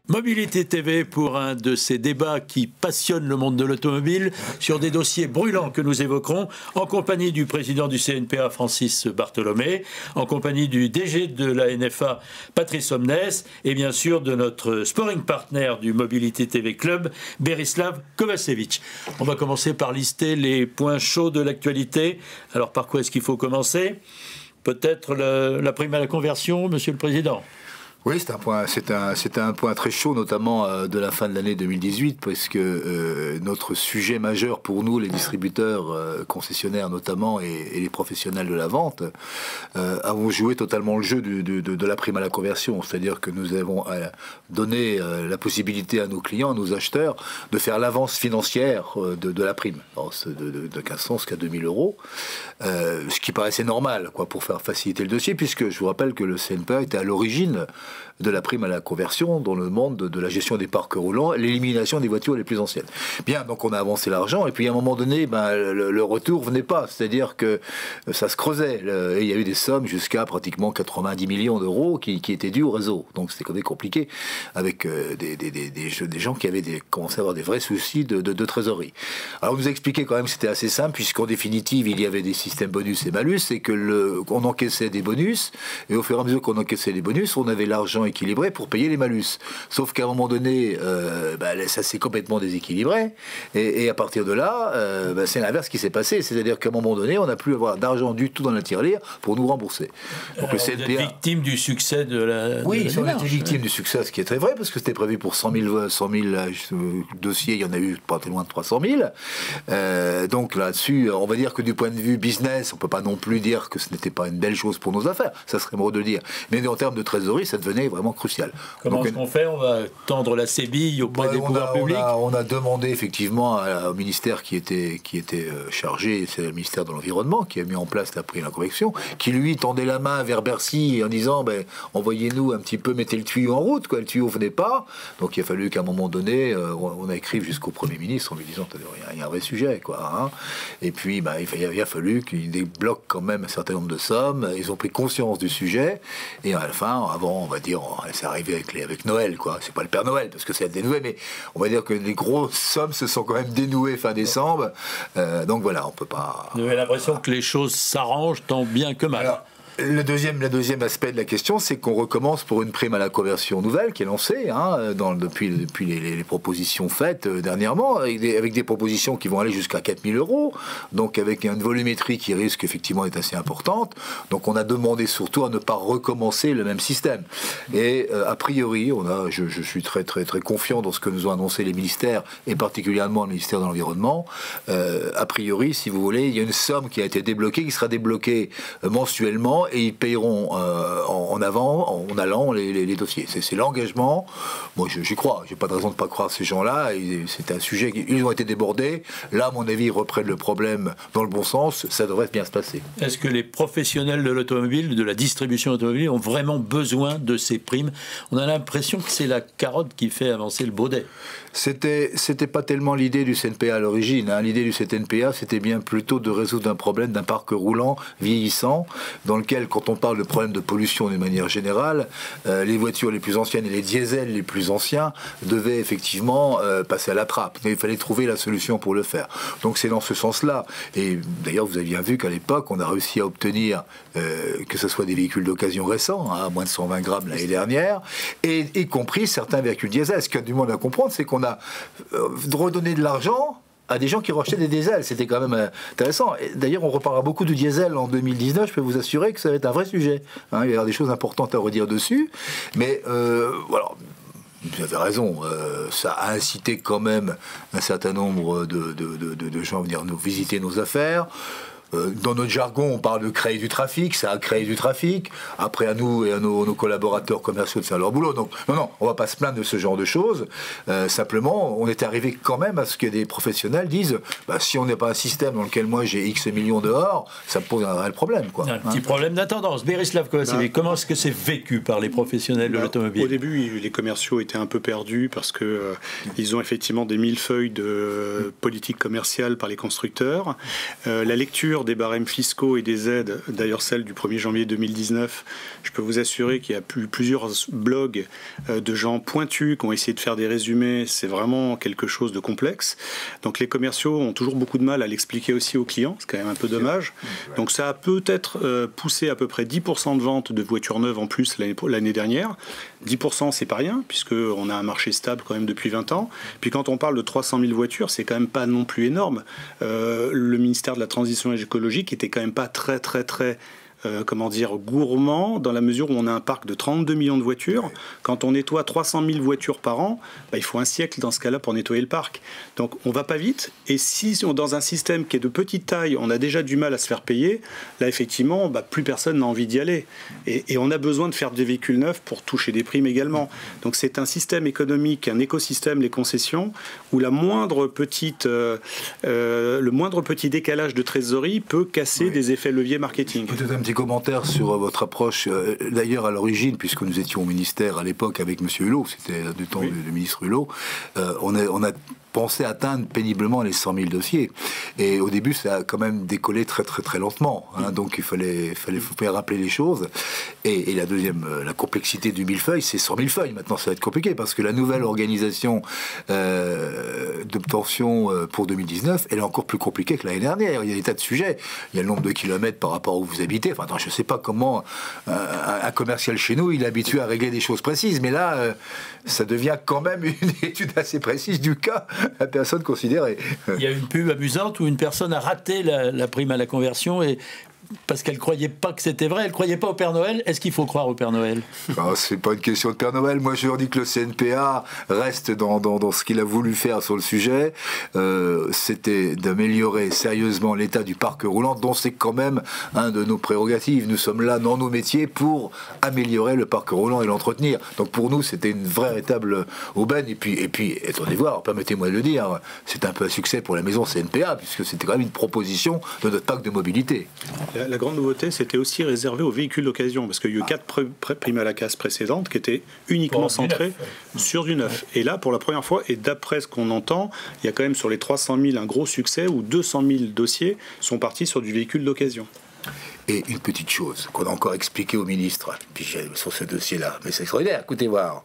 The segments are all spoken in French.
Mobilité TV pour un de ces débats qui passionnent le monde de l'automobile sur des dossiers brûlants que nous évoquerons en compagnie du président du CNPA Francis Bartholomé, en compagnie du DG de la NFA Patrice Omnes et bien sûr de notre sparring partner du Mobilité TV Club Berislav Kovacevic. On va commencer par lister les points chauds de l'actualité. Alors par quoi est-ce qu'il faut commencer ? Peut-être la prime à la conversion, Monsieur le Président. Oui, c'est un point très chaud, notamment de la fin de l'année 2018, parce que notre sujet majeur pour nous, les distributeurs concessionnaires notamment, et les professionnels de la vente, avons joué totalement le jeu de la prime à la conversion. C'est-à-dire que nous avons donné la possibilité à nos clients, à nos acheteurs, de faire l'avance financière de la prime. Alors, de 1500 jusqu'à 2000 euros, ce qui paraissait normal, quoi, pour faire faciliter le dossier, puisque je vous rappelle que le CNPA était à l'origine de la prime à la conversion dans le monde de la gestion des parcs roulants, l'élimination des voitures les plus anciennes. Bien, donc on a avancé l'argent, et puis à un moment donné, le retour venait pas, c'est-à-dire que ça se creusait, et il y a eu des sommes jusqu'à pratiquement 90 millions d'euros qui étaient dus au réseau. Donc c'était quand même compliqué, avec des gens qui avaient commencé à avoir des vrais soucis de trésorerie. Alors on nous a expliqué quand même que c'était assez simple, puisqu'en définitive, il y avait des systèmes bonus et malus, et que on encaissait des bonus, et au fur et à mesure qu'on encaissait les bonus, on avait l'argent équilibré pour payer les malus. Sauf qu'à un moment donné, ça s'est complètement déséquilibré, et à partir de là, c'est l'inverse qui s'est passé. C'est-à-dire qu'à un moment donné, on n'a plus à avoir d'argent du tout dans la tirelire pour nous rembourser. Donc, le CNPA... Vous êtes victime du succès de la... Oui, on était victime du succès, ce qui est très vrai, parce que c'était prévu pour 100 000 dossiers, il y en a eu pas très loin de 300 000. Donc là-dessus, on va dire que du point de vue business, on ne peut pas non plus dire que ce n'était pas une belle chose pour nos affaires, ça serait mauvais de le dire. Mais en termes de trésorerie, ça devenait vraiment crucial. Comment est-ce qu'on fait ? On va tendre la sébille auprès des pouvoirs publics ? On a demandé effectivement au ministère qui était chargé, c'est le ministère de l'Environnement, qui a mis en place la prime à la conversion, qui lui tendait la main vers Bercy en disant envoyez-nous un petit peu, mettez le tuyau en route, quoi. Le tuyau venait pas. Donc il a fallu qu'à un moment donné, on a écrit jusqu'au Premier ministre en lui disant il y a un vrai sujet, quoi. Hein. Et puis il a fallu qu'ils débloquent quand même un certain nombre de sommes. Ils ont pris conscience du sujet, et à la fin, avant, on va dire, c'est arrivé avec Noël, quoi. C'est pas le Père Noël, parce que c'est dénoué, mais on va dire que les grosses sommes se sont quand même dénouées fin décembre. Donc voilà, on peut pas... Vous avez l'impression que les choses s'arrangent tant bien que mal. Alors, le deuxième aspect de la question, c'est qu'on recommence pour une prime à la conversion nouvelle qui est lancée depuis les propositions faites dernièrement, avec des propositions qui vont aller jusqu'à 4 000 euros, donc avec une volumétrie qui risque effectivement d'être assez importante. Donc on a demandé surtout à ne pas recommencer le même système. Et a priori, je suis très très très confiant dans ce que nous ont annoncé les ministères, et particulièrement le ministère de l'Environnement. A priori, si vous voulez, il y a une somme qui a été débloquée, qui sera débloquée mensuellement, et ils payeront en allant les dossiers. C'est l'engagement. Moi, j'y crois. J'ai pas de raison de pas croire ces gens-là. C'est un sujet. Ils ont été débordés. Là, à mon avis, ils reprennent le problème dans le bon sens. Ça devrait bien se passer. Est-ce que les professionnels de l'automobile, de la distribution automobile, ont vraiment besoin de ces primes ? On a l'impression que c'est la carotte qui fait avancer le baudet. C'était pas tellement l'idée du CNPA à l'origine. L'idée du CNPA, c'était bien plutôt de résoudre un problème d'un parc roulant vieillissant, dans lequel, quand on parle de problème de pollution d'une manière générale, les voitures les plus anciennes et les diesels les plus anciens devaient effectivement passer à la trappe. Il fallait trouver la solution pour le faire. Donc c'est dans ce sens-là. Et d'ailleurs, vous avez bien vu qu'à l'époque, on a réussi à obtenir que ce soit des véhicules d'occasion récents, à moins de 120 grammes l'année dernière, et y compris certains véhicules diesel. Ce qu'il y a du monde à comprendre, c'est qu'on a redonné de l'argent à des gens qui rachetaient des diesels. C'était quand même intéressant. D'ailleurs, on reparlera beaucoup du diesel en 2019. Je peux vous assurer que ça va être un vrai sujet. Il va y avoir des choses importantes à redire dessus. Mais voilà. Vous avez raison, ça a incité quand même un certain nombre de gens à venir nous visiter nos affaires. Dans notre jargon, on parle de créer du trafic, ça a créé du trafic. Après, à nous et à nos collaborateurs commerciaux de faire leur boulot. Donc, non, on va pas se plaindre de ce genre de choses. Simplement, on est arrivé quand même à ce que des professionnels disent si on n'est pas un système dans lequel moi j'ai X millions dehors, ça me pose un réel problème, quoi. Un petit problème d'intendance. Berislav Kovacevic, comment est-ce que c'est vécu par les professionnels de l'automobile ? Au début, les commerciaux étaient un peu perdus parce que ils ont effectivement des millefeuilles de politique commerciale par les constructeurs. La lecture mesure des barèmes fiscaux et des aides, d'ailleurs celle du 1er janvier 2019, je peux vous assurer qu'il y a eu plusieurs blogs de gens pointus qui ont essayé de faire des résumés. C'est vraiment quelque chose de complexe. Donc les commerciaux ont toujours beaucoup de mal à l'expliquer aussi aux clients. C'est quand même un peu dommage. Donc ça a peut-être poussé à peu près 10% de ventes de voitures neuves en plus l'année dernière. 10%, c'est pas rien, puisqu'on a un marché stable quand même depuis 20 ans. Puis quand on parle de 300 000 voitures, c'est quand même pas non plus énorme. Le ministère de la Transition écologique était quand même pas très gourmand, dans la mesure où on a un parc de 32 millions de voitures. Quand on nettoie 300 000 voitures par an, il faut un siècle dans ce cas-là pour nettoyer le parc. Donc on va pas vite. Et si dans un système qui est de petite taille, on a déjà du mal à se faire payer, là effectivement, plus personne n'a envie d'y aller. Et on a besoin de faire des véhicules neufs pour toucher des primes également. Donc c'est un système économique, un écosystème, les concessions, où le moindre petit décalage de trésorerie peut casser des effets leviers marketing. Peut-être un petit commentaire sur votre approche. D'ailleurs, à l'origine, puisque nous étions au ministère à l'époque avec M. Hulot, c'était du temps du ministre Hulot, on a pensé atteindre péniblement les 100 000 dossiers. Et au début, ça a quand même décollé très lentement. Donc il fallait rappeler les choses. Et la deuxième, la complexité du millefeuille, c'est 100 000 feuilles. Maintenant, ça va être compliqué parce que la nouvelle organisation d'obtention pour 2019, elle est encore plus compliquée que l'année dernière. Il y a des tas de sujets. Il y a le nombre de kilomètres par rapport à où vous habitez. Enfin, je ne sais pas comment un commercial chez nous, il est habitué à régler des choses précises. Mais là, ça devient quand même une étude assez précise du cas. La personne considérée. Il y a une pub amusante où une personne a raté la prime à la conversion parce qu'elle ne croyait pas que c'était vrai, elle ne croyait pas au Père Noël. Est-ce qu'il faut croire au Père Noël? C'est pas une question de Père Noël. Moi, je leur dis que le CNPA reste dans ce qu'il a voulu faire sur le sujet. C'était d'améliorer sérieusement l'état du parc roulant, dont c'est quand même un de nos prérogatives. Nous sommes là dans nos métiers pour améliorer le parc roulant et l'entretenir. Donc pour nous, c'était une véritable aubaine. Et puis, attendez voir, permettez-moi de le dire, c'est un peu un succès pour la maison CNPA, puisque c'était quand même une proposition de notre parc de mobilité. La grande nouveauté, c'était aussi réservé aux véhicules d'occasion, parce qu'il y a eu 4 primes à la casse précédentes qui étaient uniquement centrées sur du neuf. Et là, pour la première fois, et d'après ce qu'on entend, il y a quand même sur les 300 000 un gros succès où 200 000 dossiers sont partis sur du véhicule d'occasion. Et une petite chose qu'on a encore expliqué au ministre, sur ce dossier-là, mais c'est extraordinaire, écoutez voir.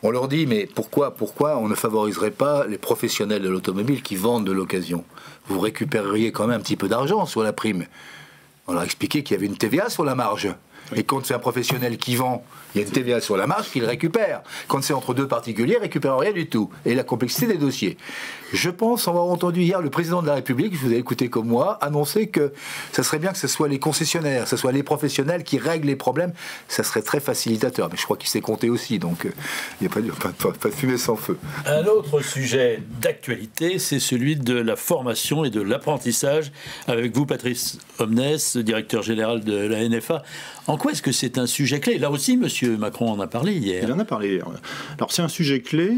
On leur dit, mais pourquoi on ne favoriserait pas les professionnels de l'automobile qui vendent de l'occasion? Vous récupéreriez quand même un petit peu d'argent sur la prime. On leur a expliqué qu'il y avait une TVA sur la marge. Et quand c'est un professionnel qui vend, il y a une TVA sur la marge qu'il récupère. Quand c'est entre deux particuliers, il ne récupère rien du tout. Et la complexité des dossiers. Je pense avoir entendu hier le président de la République, je vous ai écouté comme moi, annoncer que ça serait bien que ce soit les concessionnaires, que ce soit les professionnels qui règlent les problèmes. Ça serait très facilitateur. Mais je crois qu'il s'est compté aussi, donc il n'y a pas de fumée sans feu. Un autre sujet d'actualité, c'est celui de la formation et de l'apprentissage. Avec vous, Patrice Omnes, directeur général de la NFA. En quoi est-ce que c'est un sujet clé? Là aussi, M. Macron en a parlé hier. Il en a parlé hier. Alors, c'est un sujet clé,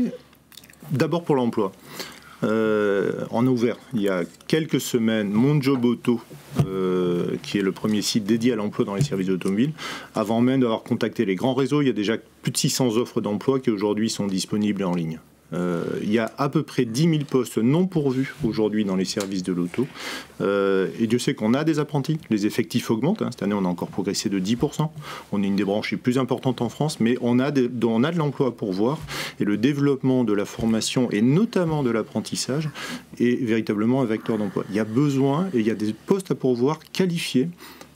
d'abord pour l'emploi. On a ouvert, il y a quelques semaines, Mon Job Auto, qui est le premier site dédié à l'emploi dans les services automobiles. Avant même d'avoir contacté les grands réseaux, il y a déjà plus de 600 offres d'emploi qui aujourd'hui sont disponibles en ligne. Il y a à peu près 10 000 postes non pourvus aujourd'hui dans les services de l'auto. Et Dieu sait qu'on a des apprentis. Les effectifs augmentent. Cette année, on a encore progressé de 10%. On est une des branches les plus importantes en France, mais on a de l'emploi à pourvoir. Et le développement de la formation, et notamment de l'apprentissage, est véritablement un vecteur d'emploi. Il y a besoin, et il y a des postes à pourvoir qualifiés,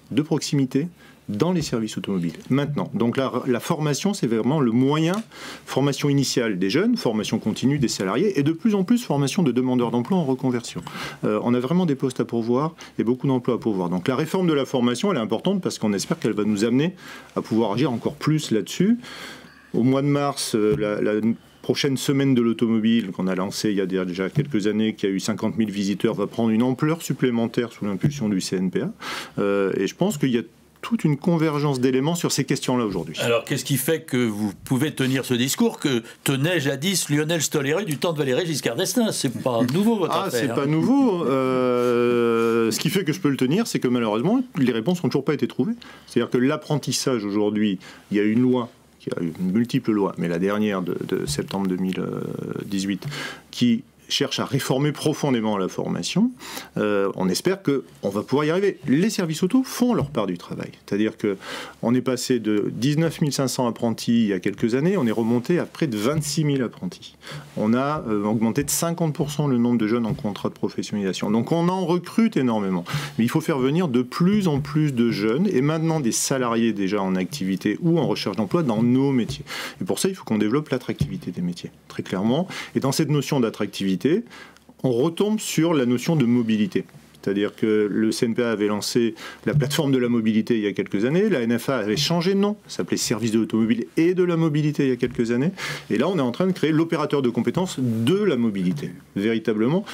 de proximité, dans les services automobiles. Maintenant, donc la formation, c'est vraiment le moyen, formation initiale des jeunes, formation continue des salariés, et de plus en plus formation de demandeurs d'emploi en reconversion. On a vraiment des postes à pourvoir et beaucoup d'emplois à pourvoir. Donc la réforme de la formation, elle est importante parce qu'on espère qu'elle va nous amener à pouvoir agir encore plus là-dessus. Au mois de mars, la prochaine semaine de l'automobile qu'on a lancée il y a déjà quelques années, qui a eu 50 000 visiteurs, va prendre une ampleur supplémentaire sous l'impulsion du CNPA. Et je pense qu'il y a toute une convergence d'éléments sur ces questions-là aujourd'hui. Alors, qu'est-ce qui fait que vous pouvez tenir ce discours que tenait jadis Lionel Stoléry du temps de Valéry Giscard d'Estaing? C'est pas nouveau, votre affaire. C'est pas nouveau. Ce qui fait que je peux le tenir, c'est que malheureusement, les réponses n'ont toujours pas été trouvées. C'est-à-dire que l'apprentissage aujourd'hui, il y a une loi, il y a une multiple loi, mais la dernière de septembre 2018, qui cherche à réformer profondément la formation. On espère qu'on va pouvoir y arriver. Les services auto font leur part du travail. C'est-à-dire qu'on est passé de 19 500 apprentis il y a quelques années, on est remonté à près de 26 000 apprentis. On a augmenté de 50% le nombre de jeunes en contrat de professionnalisation. Donc on en recrute énormément. Mais il faut faire venir de plus en plus de jeunes et maintenant des salariés déjà en activité ou en recherche d'emploi dans nos métiers. Et pour ça, il faut qu'on développe l'attractivité des métiers, très clairement. Et dans cette notion d'attractivité, on retombe sur la notion de mobilité. C'est-à-dire que le CNPA avait lancé la plateforme de la mobilité il y a quelques années, la NFA avait changé de nom, ça s'appelait Service de l'automobile et de la mobilité il y a quelques années, et là on est en train de créer l'opérateur de compétences de la mobilité, véritablement,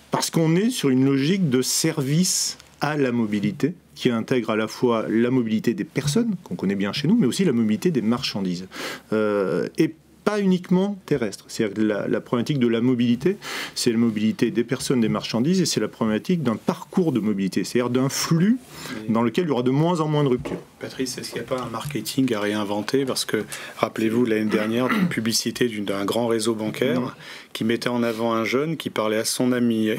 parce qu'on est sur une logique de service à la mobilité, qui intègre à la fois la mobilité des personnes, qu'on connaît bien chez nous, mais aussi la mobilité des marchandises. Et pas uniquement terrestre. C'est-à-dire que la problématique de la mobilité, c'est la mobilité des personnes, des marchandises, et c'est la problématique d'un parcours de mobilité, c'est-à-dire d'un flux dans lequel il y aura de moins en moins de ruptures. Patrice, est-ce qu'il n'y a pas un marketing à réinventer? Parce que, rappelez-vous, l'année dernière, d'une publicité d'un grand réseau bancaire qui mettait en avant un jeune qui parlait à son ami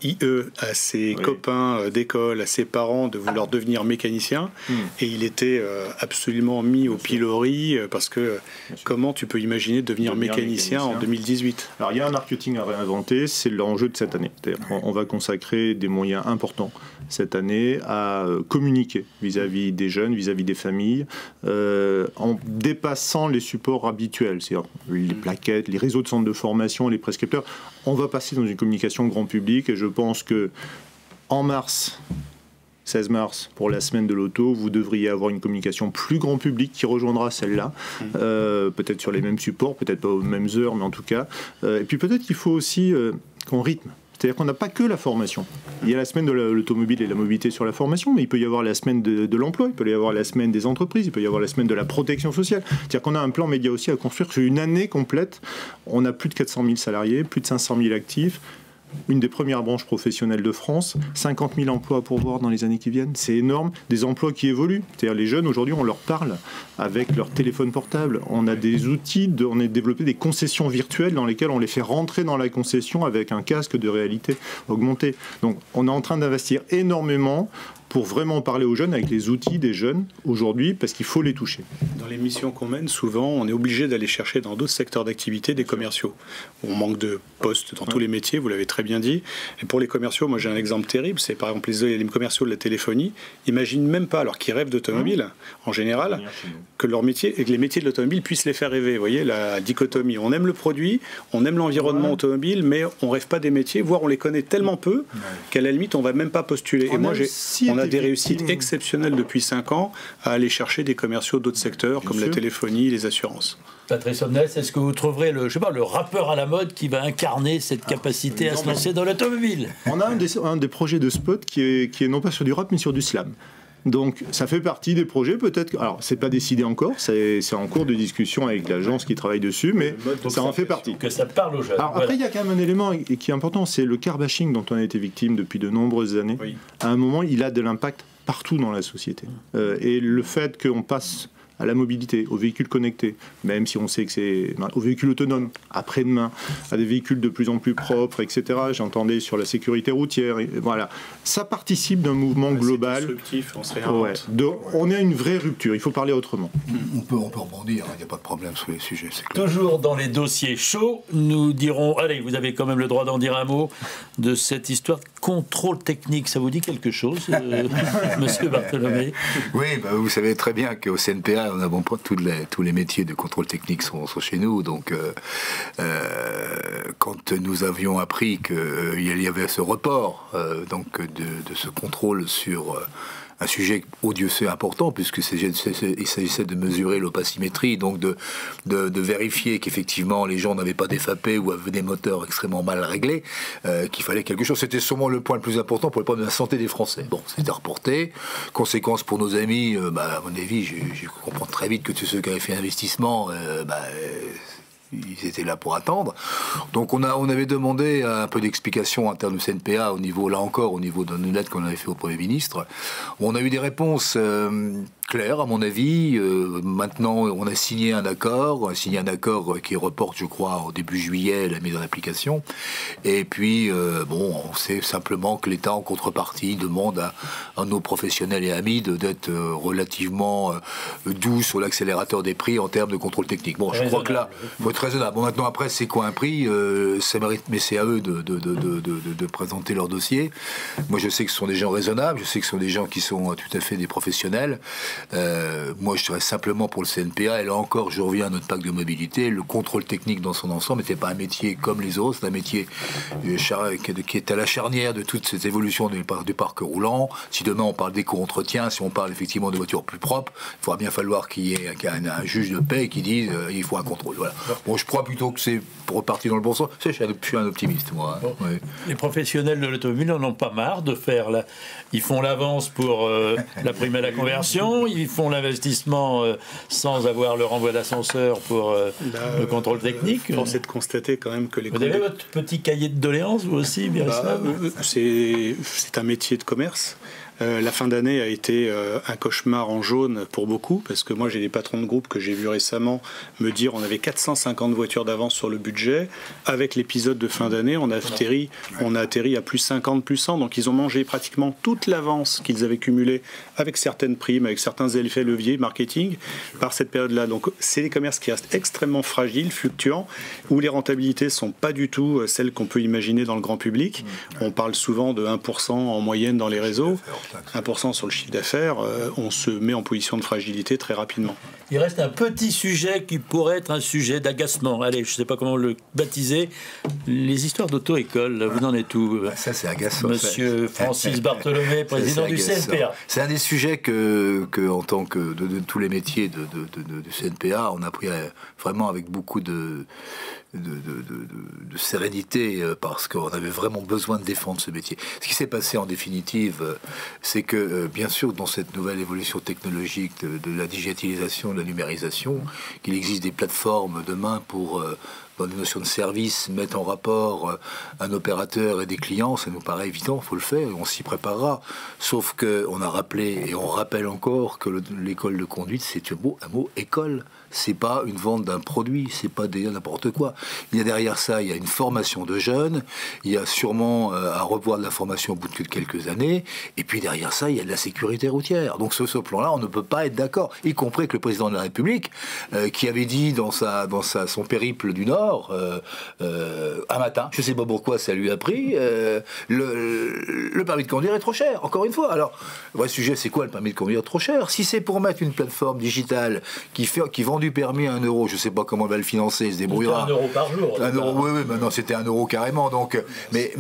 IE, à ses copains d'école, à ses parents, de vouloir devenir mécanicien. Et il était absolument mis au pilori, parce que comment tu peux imaginer devenir mécanicien en 2018? Alors, il y a un marketing à réinventer, c'est l'enjeu de cette année. On va consacrer des moyens importants cette année à communiquer vis-à-vis des jeunes, vis-à-vis des familles, en dépassant les supports habituels, c'est-à-dire les plaquettes, les réseaux de centres de formation, les prescripteurs. On va passer dans une communication grand public, et je pense que en mars, 16 mars, pour la semaine de l'auto, vous devriez avoir une communication plus grand public qui rejoindra celle-là, peut-être sur les mêmes supports, peut-être pas aux mêmes heures, mais en tout cas. Et puis peut-être qu'il faut aussi qu'on rythme. C'est-à-dire qu'on n'a pas que la formation. Il y a la semaine de l'automobile et la mobilité sur la formation, mais il peut y avoir la semaine de l'emploi, il peut y avoir la semaine des entreprises, il peut y avoir la semaine de la protection sociale. C'est-à-dire qu'on a un plan média aussi à construire sur une année complète. On a plus de 400 000 salariés, plus de 500 000 actifs, une des premières branches professionnelles de France, 50 000 emplois à pourvoir dans les années qui viennent, c'est énorme, des emplois qui évoluent. C'est-à-dire les jeunes, aujourd'hui, on leur parle avec leur téléphone portable. On a des outils, on a développé des concessions virtuelles dans lesquelles on les fait rentrer dans la concession avec un casque de réalité augmentée. Donc on est en train d'investir énormément pour vraiment parler aux jeunes avec les outils des jeunes aujourd'hui, parce qu'il faut les toucher. Dans les missions qu'on mène, souvent, on est obligé d'aller chercher dans d'autres secteurs d'activité des commerciaux. On manque de postes dans tous les métiers, vous l'avez très bien dit. Et pour les commerciaux, moi j'ai un exemple terrible, c'est par exemple les commerciaux de la téléphonie, imaginent même pas, alors qu'ils rêvent d'automobile, en général, que leur métier et que les métiers de l'automobile puissent les faire rêver. Vous voyez, la dichotomie. On aime le produit, on aime l'environnement automobile, mais on rêve pas des métiers, voire on les connaît tellement peu qu'à la limite, on va même pas postuler. Et moi, on a des réussites exceptionnelles depuis 5 ans à aller chercher des commerciaux d'autres secteurs comme la téléphonie, les assurances. Patrice Omnès, est-ce que vous trouverez le rappeur à la mode qui va incarner cette capacité à se lancer dans l'automobile? On a un des projets de spot qui est non pas sur du rap mais sur du slam. Donc ça fait partie des projets, peut-être. Alors c'est pas décidé encore, c'est en cours de discussion avec l'agence qui travaille dessus, mais ça en fait partie. Que ça parle aux jeunes. Alors, après il y a quand même un élément qui est important, c'est le car bashing dont on a été victime depuis de nombreuses années. Oui. À un moment, il a de l'impact partout dans la société. Et le fait qu'on passe à la mobilité, aux véhicules connectés, même si on sait que c'est aux véhicules autonomes, après-demain, à des véhicules de plus en plus propres, etc. J'entendais sur la sécurité routière, et voilà. Ça participe d'un mouvement global. On est à une vraie rupture, il faut parler autrement. On peut rebondir, il n'y a pas de problème sur les sujets. Toujours dans les dossiers chauds, nous dirons, allez, vous avez quand même le droit d'en dire un mot, de cette histoire de contrôle technique. Ça vous dit quelque chose, monsieur Bartholomé? Oui, vous savez très bien qu'au CNPA, on a bon point, tous les métiers de contrôle technique sont chez nous. Donc, quand nous avions appris qu'il y avait ce report de ce contrôle sur un sujet odieux important, puisque il s'agissait de mesurer l'opacimétrie, donc de vérifier qu'effectivement les gens n'avaient pas des FAP ou avaient des moteurs extrêmement mal réglés, qu'il fallait quelque chose. C'était sûrement le point le plus important pour le problème de la santé des Français. Bon, c'était reporté. Conséquence pour nos amis, à mon avis, je comprends très vite que tous ceux qui avaient fait investissement, ils étaient là pour attendre. Donc on avait demandé un peu d'explication interne du CNPA au niveau, là encore, au niveau d'une lettre qu'on avait fait au Premier ministre. On a eu des réponses clair, à mon avis. Maintenant, on a signé un accord qui reporte, je crois, au début juillet, la mise en application. Et puis, on sait simplement que l'État, en contrepartie, demande à nos professionnels et amis d'être relativement doux sur l'accélérateur des prix en termes de contrôle technique. Bon, je crois que là, il faut être raisonnable. Bon, maintenant, après, c'est quoi un prix ça mérite, mais c'est à eux de présenter leur dossier. Moi, je sais que ce sont des gens raisonnables, je sais que ce sont des gens qui sont tout à fait des professionnels. Moi, je serais simplement pour le CNPA, et là encore, je reviens à notre pacte de mobilité, le contrôle technique dans son ensemble n'était pas un métier comme les autres, c'est un métier qui est à la charnière de toute cette évolution du parc roulant. Si demain on parle d'éco-entretien, si on parle effectivement de voitures plus propres, il faudra bien falloir qu'il y ait un juge de paix qui dise il faut un contrôle. Voilà. Bon, je crois plutôt que c'est reparti dans le bon sens. Je suis un optimiste, moi. Bon. Oui. Les professionnels de l'automobile n'en ont pas marre de faire ils font l'avance pour la prime à la conversion, ils font l'investissement sans avoir le renvoi d'ascenseur pour le contrôle technique. Force est de constater quand même que les... Vous avez votre petit cahier de doléances, vous aussi, Miroslav ? C'est un métier de commerce. La fin d'année a été un cauchemar en jaune pour beaucoup, parce que moi j'ai des patrons de groupe que j'ai vus récemment me dire on avait 450 voitures d'avance sur le budget. Avec l'épisode de fin d'année, on a atterri à plus 50, plus 100. Donc ils ont mangé pratiquement toute l'avance qu'ils avaient cumulée avec certaines primes, avec certains effets leviers marketing par cette période-là. Donc c'est des commerces qui restent extrêmement fragiles, fluctuants, où les rentabilités ne sont pas du tout celles qu'on peut imaginer dans le grand public. On parle souvent de 1% en moyenne dans les réseaux. 1% sur le chiffre d'affaires, on se met en position de fragilité très rapidement. Il reste un petit sujet qui pourrait être un sujet d'agacement. Allez, je ne sais pas comment le baptiser. Les histoires d'auto-école, vous en êtes où ? Ça, c'est agaçant. Monsieur Francis Bartholomé, président du CNPA. C'est un des sujets que en tant que de tous les métiers de CNPA, on a pris vraiment avec beaucoup de sérénité, parce qu'on avait vraiment besoin de défendre ce métier. Ce qui s'est passé en définitive, c'est que bien sûr dans cette nouvelle évolution technologique de la digitalisation, de la numérisation, qu'il existe des plateformes demain pour dans des notions de service, mettre en rapport un opérateur et des clients, ça nous paraît évident, il faut le faire, et on s'y préparera. Sauf qu'on a rappelé, et on rappelle encore, que l'école de conduite, c'est un mot école. C'est pas une vente d'un produit, c'est pas n'importe quoi. Il y a derrière ça, il y a une formation de jeunes, il y a sûrement à revoir de la formation au bout de quelques années, et puis derrière ça, il y a de la sécurité routière. Donc sur ce plan-là, on ne peut pas être d'accord, y compris avec le président de la République, qui avait dit dans son périple du Nord, un matin, je sais pas pourquoi ça lui a pris, le permis de conduire est trop cher, encore une fois. Alors, le vrai sujet, c'est quoi le permis de conduire trop cher ? Si c'est pour mettre une plateforme digitale qui vend du permis à 1 euro, je sais pas comment elle va le financer, il se débrouillera. 1 euro par jour. 1 euro, oui, maintenant c'était 1 euro carrément. Donc, mais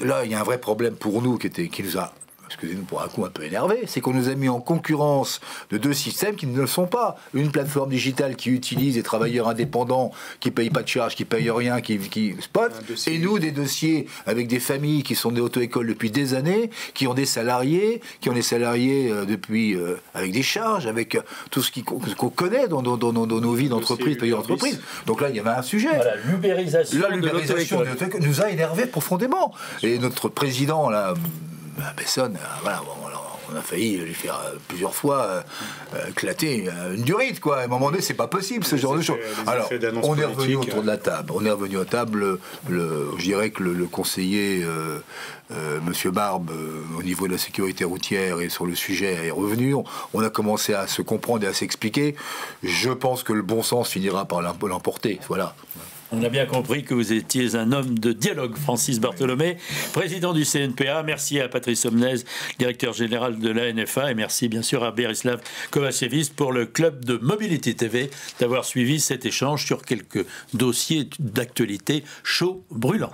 là, il y a un vrai problème pour nous qui nous a, excusez-nous pour un coup un peu énervé, c'est qu'on nous a mis en concurrence de deux systèmes qui ne le sont pas. Une plateforme digitale qui utilise des travailleurs indépendants qui ne payent pas de charges, qui ne payent rien, qui spot, et nous des dossiers avec des familles qui sont des auto-écoles depuis des années, qui ont des salariés depuis avec des charges, avec tout ce qu'on connaît dans nos vies d'entreprise, pays d'entreprise. Donc là, il y avait un sujet. Voilà, l'ubérisation de l'auto-école nous a énervé profondément. Et notre président, là, Besson, voilà, on a failli lui faire plusieurs fois éclater une durite, quoi. À un moment donné, c'est pas possible, ce genre de choses. Alors, on est revenu autour de la table. On est revenu à table. Je dirais que le conseiller Monsieur Barbe, au niveau de la sécurité routière et sur le sujet, est revenu. On a commencé à se comprendre et à s'expliquer. Je pense que le bon sens finira par l'emporter. Voilà. On a bien compris que vous étiez un homme de dialogue, Francis Bartholomé, président du CNPA. Merci à Patrice Somnez, directeur général de la NFA, et merci bien sûr à Berislav Kovačević pour le club de Mobility TV d'avoir suivi cet échange sur quelques dossiers d'actualité chauds, brûlants.